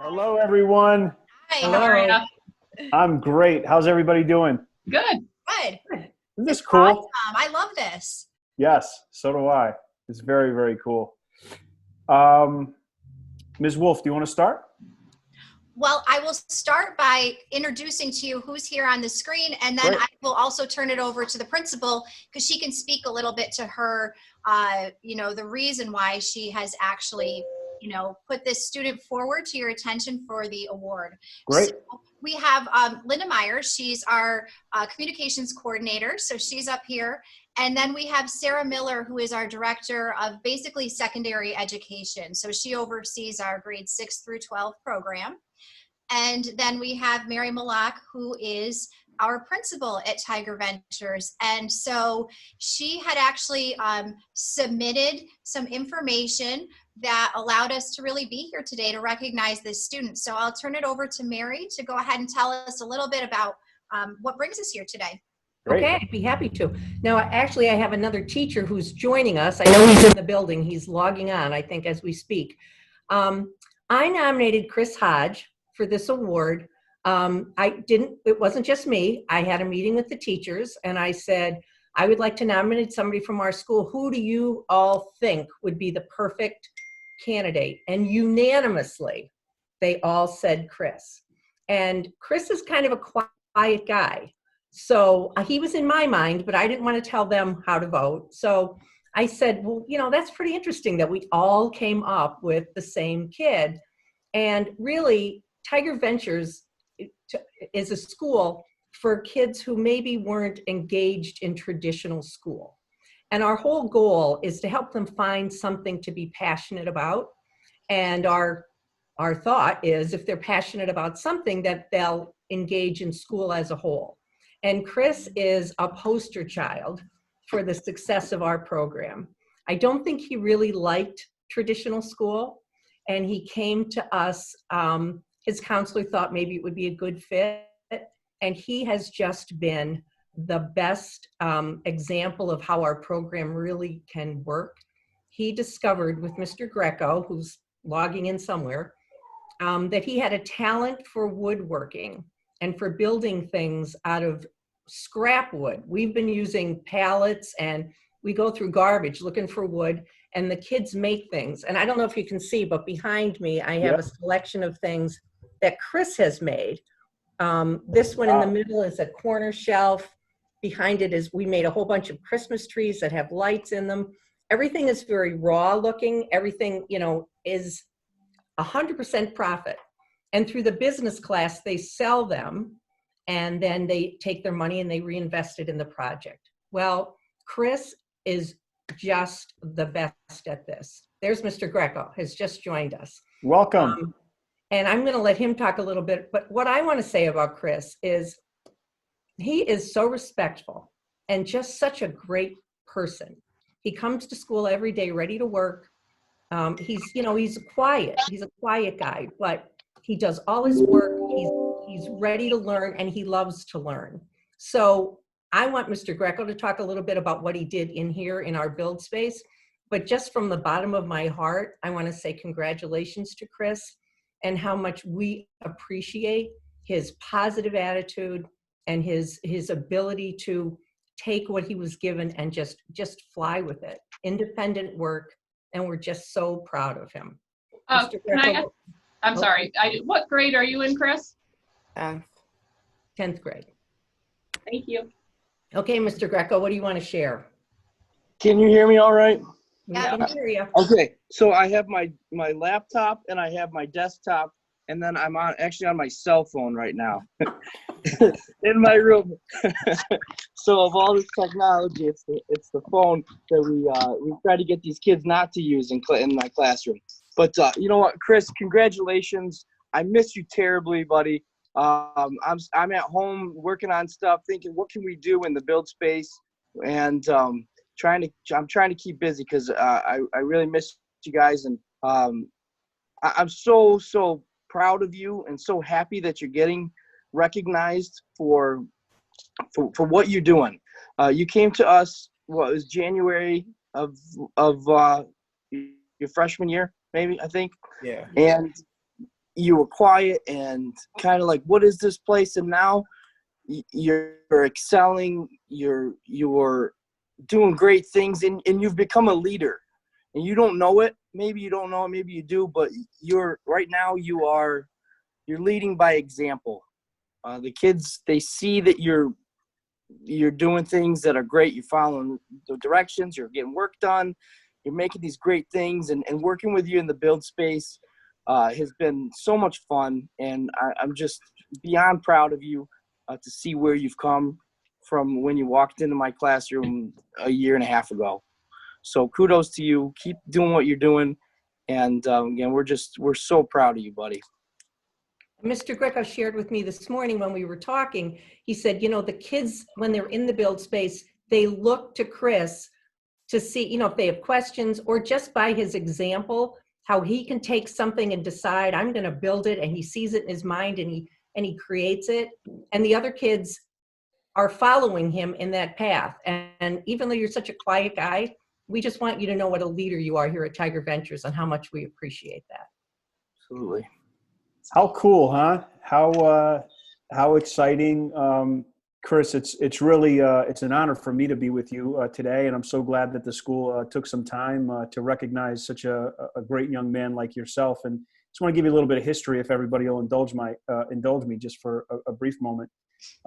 Hello, everyone. Hi, how are Hello. you? I'm great. How's everybody doing? Good. Good. Isn't This this is cool? awesome. I love this. Yes, so do I. It's very, very cool. Um, Ms. Wolf, do you want to start? Well, I will start by introducing to you who's here on the screen, and then Great. I will also turn it over to the principal because she can speak a little bit to her, the reason why she has actually, put this student forward to your attention for the award. So Great. we have Linda Myers. She's our communications coordinator, so she's up here. And then we have Sarah Miller, who is our director of basically secondary education. So she oversees our grades 6 through 12 program. And then we have Mary Malak, who is our principal at Tiger Ventures. And so she had actually submitted some information that allowed us to really be here today to recognize this student. So I'll turn it over to Mary to go ahead and tell us a little bit about what brings us here today. Great. Okay, I'd be happy to. Now, actually, I have another teacher who's joining us. I know he's in the building. He's logging on, I think, as we speak. I nominated Chris Hodge for this award. It wasn't just me. I had a meeting with the teachers, and I said, I would like to nominate somebody from our school. Who do you all think would be the perfect candidate? And unanimously, they all said Chris. And Chris is kind of a quiet guy. So he was in my mind, but I didn't want to tell them how to vote. So I said, well, that's pretty interesting that we all came up with the same kid. And really, Tiger Ventures is a school for kids who maybe weren't engaged in traditional school. And our whole goal is to help them find something to be passionate about. And our thought is if they're passionate about something, that they'll engage in school as a whole. And Chris is a poster child for the success of our program. I don't think he really liked traditional school, and he came to us. His counselor thought maybe it would be a good fit, and he has just been the best example of how our program really can work. He discovered with Mr. Greco, who's logging in somewhere, that he had a talent for woodworking and for building things out of scrap wood. We've been using pallets, and we go through garbage looking for wood, and the kids make things. And I don't know if you can see, but behind me, I have a selection of things that Chris has made. This one in the middle is a corner shelf. Behind it is, we made a whole bunch of Christmas trees that have lights in them. Everything is very raw looking. Everything, is 100% profit. And through the business class, they sell them, and then they take their money and they reinvest it in the project. Well, Chris is just the best at this. There's Mr. Greco, has just joined us. Welcome. And I'm going to let him talk a little bit. But what I want to say about Chris is he is so respectful and just such a great person. He comes to school every day ready to work. He's quiet. He's a quiet guy, but he does all his work. He's ready to learn, and he loves to learn. So I want Mr. Greco to talk a little bit about what he did in here in our build space. But just from the bottom of my heart, I want to say congratulations to Chris and how much we appreciate his positive attitude and his ability to take what he was given and just fly with it. Independent work, and we're just so proud of him. Can I ask, I'm sorry, what grade are you in, Chris? 10th grade. Thank you. Okay, Mr. Greco, what do you want to share? Can you hear me all right? Yeah, I can hear you. Okay, so I have my laptop and I have my desktop, and then I'm actually on my cell phone right now in my room. So of all this technology, it's the phone that we try to get these kids not to use in my classroom. But you know what, Chris? Congratulations. I miss you terribly, buddy. I'm at home working on stuff, thinking what can we do in the build space, and I'm trying to keep busy because I really miss you guys, and I'm so proud of you and so happy that you're getting recognized for what you're doing. You came to us, what was January of your freshman year, maybe, I think. Yeah. And you were quiet and kind of like, what is this place? And now you're excelling, you're doing great things, and you've become a leader. And you don't know it. Maybe you don't know it. Maybe you do. But you're leading by example. The kids, they see that you're doing things that are great. You're following the directions. You're getting work done. You're making these great things. And working with you in the build space has been so much fun. And I'm just beyond proud of you to see where you've come from when you walked into my classroom a year and a half ago. So kudos to you. Keep doing what you're doing. And again, we're so proud of you, buddy. Mr. Greco shared with me this morning when we were talking, he said, you know, the kids, when they're in the build space, they look to Chris to see, you know, if they have questions, or just by his example, how he can take something and decide, I'm going to build it, and he sees it in his mind and he creates it. And the other kids are following him in that path. And even though you're such a quiet guy, we just want you to know what a leader you are here at Tiger Ventures and how much we appreciate that. Absolutely. How cool, huh? How exciting. Chris, it's really it's an honor for me to be with you today, and I'm so glad that the school took some time to recognize such a great young man like yourself. And just want to give you a little bit of history, if everybody will indulge me just for a brief moment.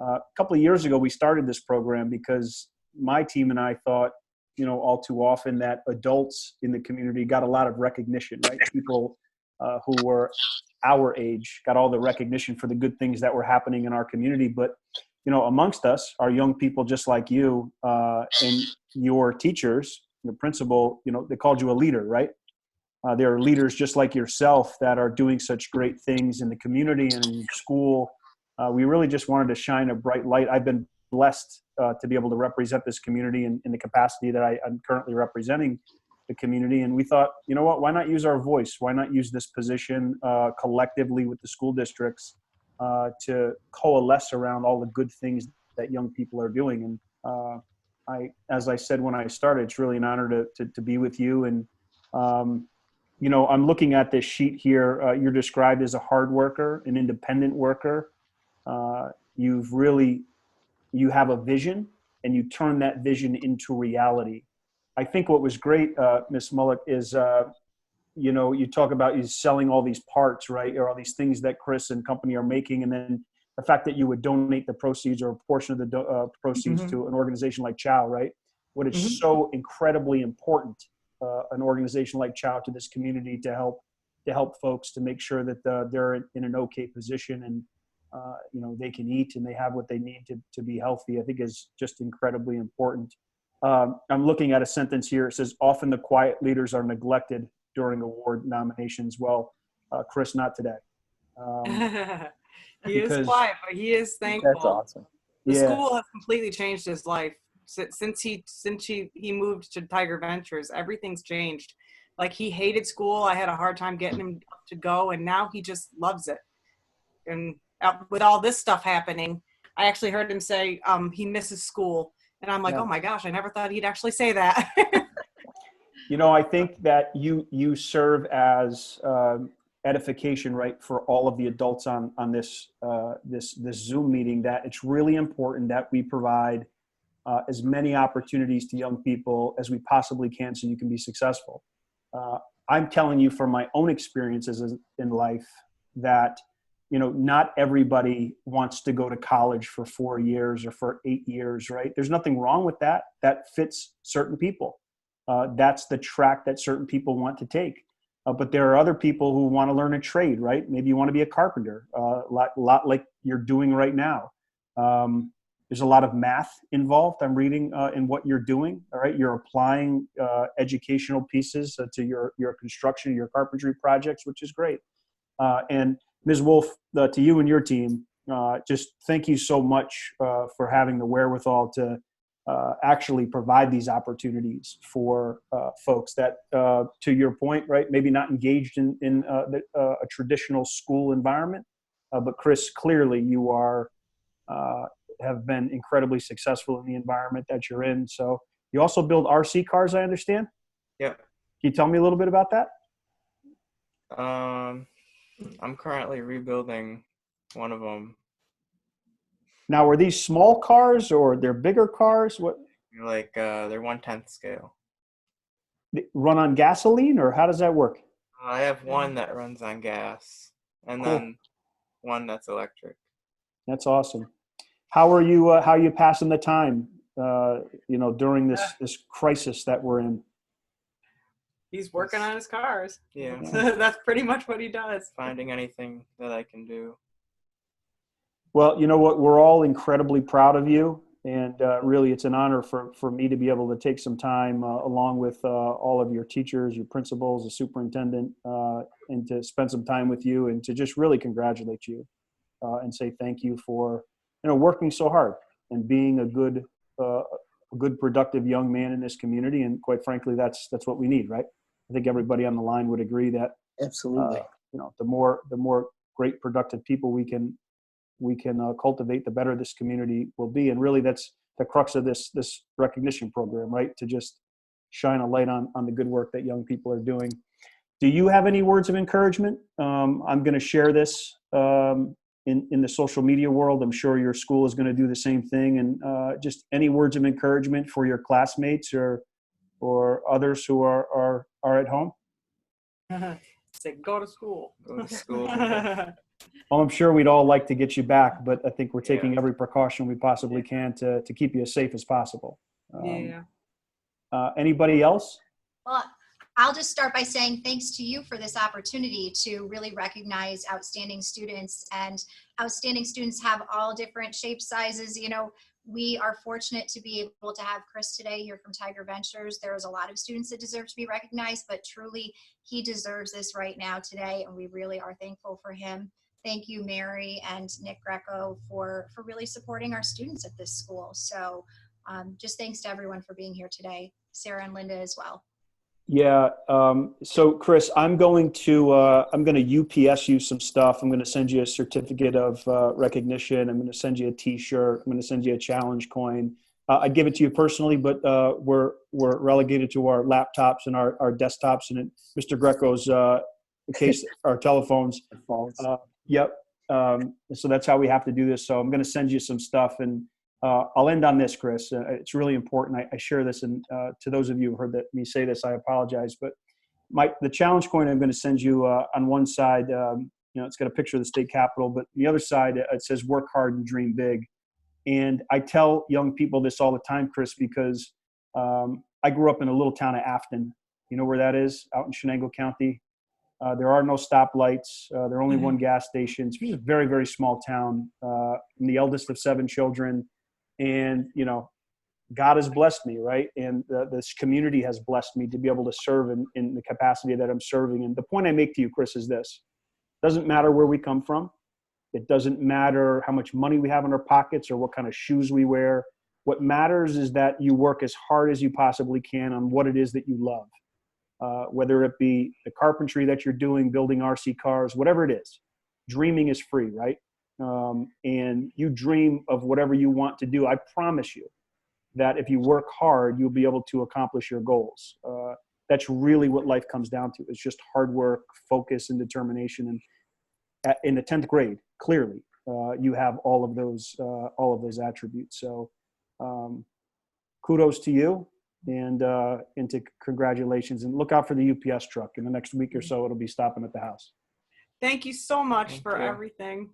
A couple of years ago, we started this program because my team and I thought, you know, all too often that adults in the community got a lot of recognition, right? People who were our age got all the recognition for the good things that were happening in our community. But, you know, amongst us are young people just like you and your teachers, the principal, you know, they called you a leader, right? There are leaders just like yourself that are doing such great things in the community and in school. We really just wanted to shine a bright light. I've been blessed to be able to represent this community in the capacity that I'm currently representing the community. And we thought, you know what, why not use our voice? Why not use this position collectively with the school districts to coalesce around all the good things that young people are doing? And as I said when I started, it's really an honor to be with you. And, you know, I'm looking at this sheet here. You're described as a hard worker, an independent worker. You have a vision, and you turn that vision into reality. I think what was great, Ms. Mullock, is, you know, you talk about you selling all these parts, right, or all these things that Chris and company are making, and then the fact that you would donate the proceeds or a portion of the proceeds to an organization like CHOW, right? What is so incredibly important, an organization like CHOW to this community to help folks to make sure that they're in an okay position and you know, they can eat and they have what they need to be healthy, I think is just incredibly important. I'm looking at a sentence here. It says, often the quiet leaders are neglected during award nominations. Well, Chris, not today. He is quiet, but he is thankful. That's awesome. The school has completely changed his life. Since he moved to Tiger Ventures, everything's changed. Like, he hated school. I had a hard time getting him to go, and now he just loves it. And with all this stuff happening, I actually heard him say he misses school. And I'm like, oh my gosh, I never thought he'd actually say that. You know, I think that you serve as edification, right, for all of the adults on this Zoom meeting, that it's really important that we provide as many opportunities to young people as we possibly can so you can be successful. I'm telling you from my own experiences in life that, you know, not everybody wants to go to college for 4 years or for 8 years, right? There's nothing wrong with that. That fits certain people. That's the track that certain people want to take. But there are other people who want to learn a trade, right? Maybe you want to be a carpenter, a lot like you're doing right now. There's a lot of math involved, I'm reading, in what you're doing, all right? You're applying educational pieces to your construction, your carpentry projects, which is great. And Ms. Wolf, to you and your team, just thank you so much for having the wherewithal to actually provide these opportunities for folks that, to your point, right, maybe not engaged in a traditional school environment. But Chris, clearly you have been incredibly successful in the environment that you're in. So you also build RC cars, I understand? Yeah. Can you tell me a little bit about that? I'm currently rebuilding one of them. Now, are these small cars or they're bigger cars? What, Like they're 1/10 scale. they run on gasoline, or how does that work? I have one that runs on gas, and Cool. then one that's electric. That's awesome. How are you? How are you passing the time? During this crisis that we're in. He's working on his cars. Yeah, That's pretty much what he does. finding anything that I can do. Well, you know what? We're all incredibly proud of you, and really, it's an honor for me to be able to take some time along with all of your teachers, your principals, the superintendent, and to spend some time with you and to just really congratulate you and say thank you for working so hard and being a good, productive young man in this community. And quite frankly, that's what we need, right? I think everybody on the line would agree that Absolutely. the more great, productive people we can cultivate, the better this community will be. And really, that's the crux of this recognition program, right? To just shine a light on the good work that young people are doing. Do you have any words of encouragement? I'm going to share this in the social media world. I'm sure your school is going to do the same thing. And just any words of encouragement for your classmates or others who are at home? Say, go to school. Go to school. Well, I'm sure we'd all like to get you back, but I think we're taking every precaution we possibly can to keep you as safe as possible. Yeah. Anybody else? Well, I'll just start by saying thanks to you for this opportunity to really recognize outstanding students. And outstanding students have all different shapes, sizes. We are fortunate to be able to have Chris today here from Tiger Ventures. There's a lot of students that deserve to be recognized, but truly he deserves this right now today, and we really are thankful for him. Thank you, Mary and Nick Greco, for really supporting our students at this school. So just thanks to everyone for being here today, Sarah and Linda as well. Yeah. So Chris, I'm going to UPS you some stuff. I'm going to send you a certificate of recognition. I'm going to send you a T-shirt. I'm going to send you a challenge coin. I give it to you personally, but we're relegated to our laptops and our desktops and Mr. Greco's case, our telephones. Yep. So that's how we have to do this. So I'm going to send you some stuff, and I'll end on this, Chris. It's really important. I share this, and to those of you who heard me say this, I apologize. But the challenge coin I'm going to send you on one side, it's got a picture of the state capitol, but the other side it says "Work hard and dream big." And I tell young people this all the time, Chris, because I grew up in a little town of Afton. You know where that is? Out in Shenango County. There are no stoplights. There are only one gas station. It's a very, very small town. I'm the eldest of 7 children. And, God has blessed me, right? And this community has blessed me to be able to serve in the capacity that I'm serving. And the point I make to you, Chris, is this. It doesn't matter where we come from. It doesn't matter how much money we have in our pockets or what kind of shoes we wear. What matters is that you work as hard as you possibly can on what it is that you love. Whether it be the carpentry that you're doing, building RC cars, whatever it is. Dreaming is free, right? And you dream of whatever you want to do. I promise you that if you work hard, you'll be able to accomplish your goals. That's really what life comes down to. It's just hard work, focus, and determination. And in the 10th grade, clearly, you have all of those attributes. So kudos to you. And to congratulations, and look out for the UPS truck in the next week or so. It'll be stopping at the house. Thank you so much for everything.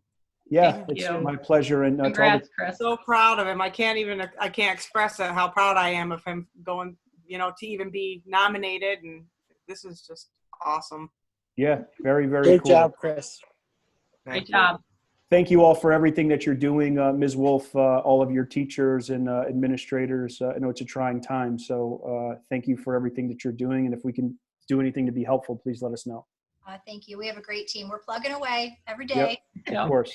Yeah, Thank it's you. my pleasure. And Congrats, Chris. So proud of him. I can't express how proud I am of him going, to even be nominated. And this is just awesome. Yeah, very, very Great cool. job, Chris. Great job. Thank you all for everything that you're doing, Ms. Wolf, all of your teachers and administrators. I know it's a trying time, so thank you for everything that you're doing. And if we can do anything to be helpful, please let us know. Thank you. We have a great team. We're plugging away every day. Yep, of course.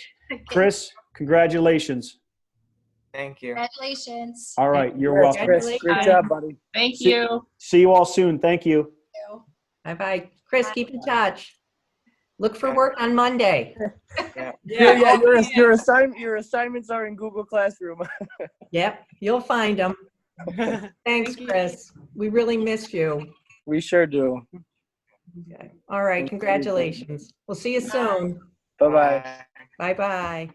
Chris, congratulations. Thank you. Congratulations. All right, you're Congrats, welcome. Chris. Great job, buddy. Thank you. See you all soon. Thank you. Bye-bye. Chris, keep in touch. Look for work on Monday. Your assignments are in Google Classroom. Yep, you'll find them. Thanks, Chris. We really miss you. We sure do. Okay. All right. Congratulations. We'll see you soon. Bye-bye. Bye-bye.